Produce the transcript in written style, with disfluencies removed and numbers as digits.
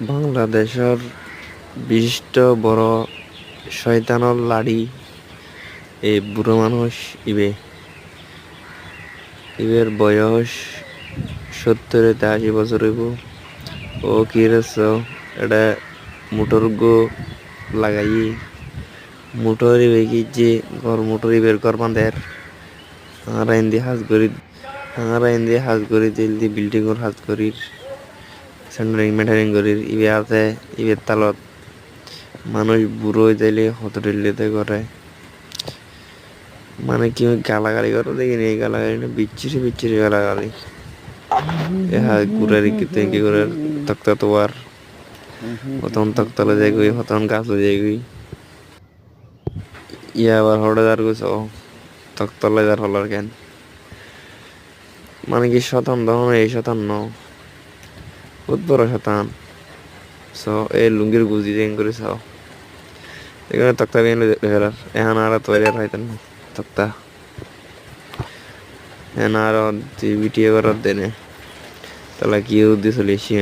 বাংলাদেশের বিশিষ্ট বড় শয়তানর লাড়ি এই বুড়ো মানুষ ইবের বয়স 70-80 বছর হইব। ও কি রেছ এটা মোটর গো লাগাই মোটর ইবে কি যে ঘর মোটর ইবের ঘর বাঁধের হাঁস করি জলদি বিল্ডিং ওর হাঁস করির সেন্টারিং মেটারিং করির ইবে আছে ইবের তালত মানুষ বুড়ো হয়ে যাইলে হতরিল্লিতে করে মানে কি গালাগালি করে দেখিনি এই গালাগালি না বিচ্ছিরি বিচ্ছিরি গালাগালি ঘুরারি কি করে তক্তা তোয়ার হতন তক্তলে যাই গই হতন গাছলে যাই গই আবার হড়ে যার গেছ তক্তলে যার হলার কেন মানে কি শতান দহন এই শতান ন বহুত বড় শতান এই লুঙ্গির গুজি দেন করে চাও এখানে তক্তা বেন এখন আর তৈরি হইতেন না তক্তা এখন আর ভিটিএ করার দেনে তাহলে কি উদ্দেশ্য লিখি